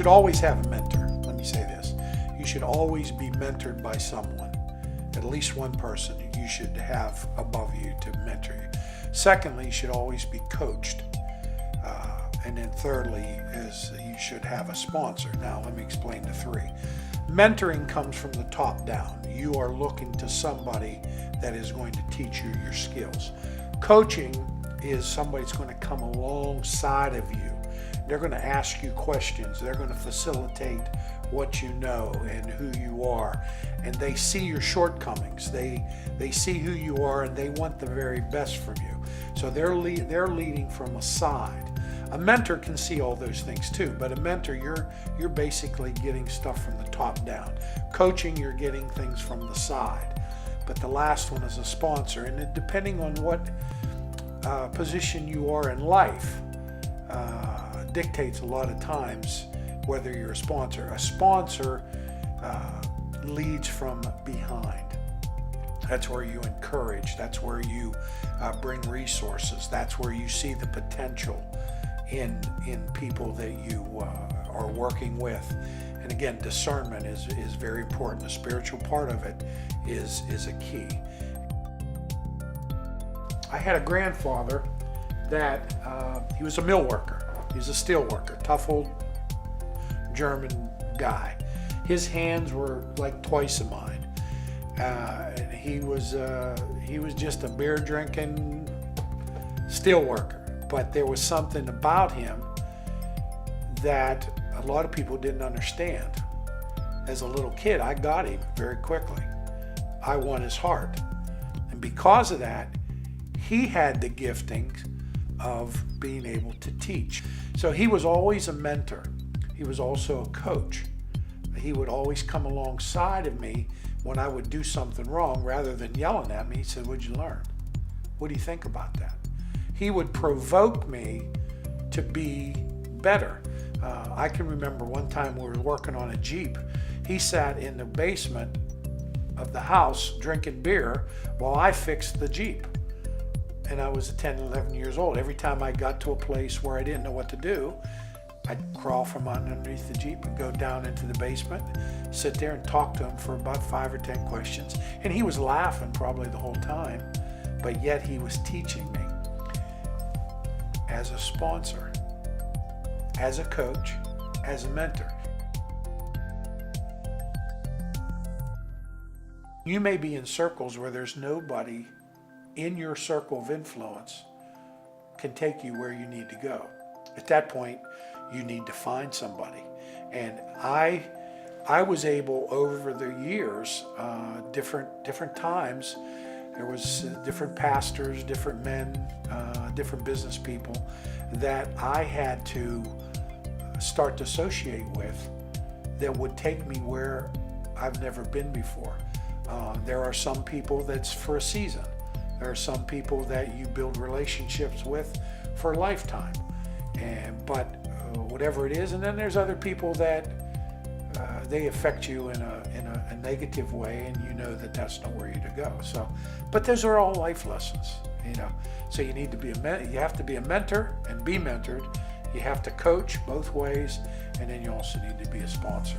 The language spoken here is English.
should always have a mentor. Let me say this. You should always be mentored by someone, at least one person you should have above you to mentor you. Secondly, you should always be coached. And then thirdly is you should have a sponsor. Now let me explain the three. Mentoring comes from the top down. You are looking to somebody that is going to teach you your skills. Coaching is somebody's going to come alongside of you. They're going to ask you questions. They're going to facilitate what you know and who you are. And they see your shortcomings. They see who you are, and they want the very best from you. So they're leading from a side. A mentor can see all those things too, but a mentor, you're basically getting stuff from the top down. Coaching, you're getting things from the side. But the last one is a sponsor, and depending on what position you are in life, dictates a lot of times whether you're a sponsor. A sponsor leads from behind. That's where you encourage. That's where you bring resources. That's where you see the potential in people that you are working with. And again, discernment is very important. The spiritual part of it is a key. I had a grandfather that he was a mill worker. He was a steel worker, tough old German guy. His hands were like twice of mine. He was just a beer drinking steel worker. But there was something about him that a lot of people didn't understand. As a little kid, I got him very quickly. I won his heart. And because of that, he had the gifting of being able to teach. So he was always a mentor. He was also a coach. He would always come alongside of me when I would do something wrong. Rather than yelling at me, he said, "What'd you learn? What do you think about that?" He would provoke me to be better. I can remember one time we were working on a Jeep. He sat in the basement of the house drinking beer while I fixed the Jeep. And I was 10, 11 years old. Every time I got to a place where I didn't know what to do, I'd crawl from underneath the Jeep and go down into the basement, sit there and talk to him for about 5 or 10 questions. And he was laughing probably the whole time, but yet he was teaching me. As a sponsor, as a coach, as a mentor. You may be in circles where there's nobody in your circle of influence can take you where you need to go. At that point, you need to find somebody. And I was able over the years, different times, there was different pastors, different men, different business people that I had to start to associate with that would take me where I've never been before. There are some people that's for a season. There are some people that you build relationships with for a lifetime. But whatever it is, and then there's other people that they affect you in a negative way, and you know that that's not where you're to go. So, but those are all life lessons, you know. So you need to be you have to be a mentor and be mentored. You have to coach both ways, and then you also need to be a sponsor.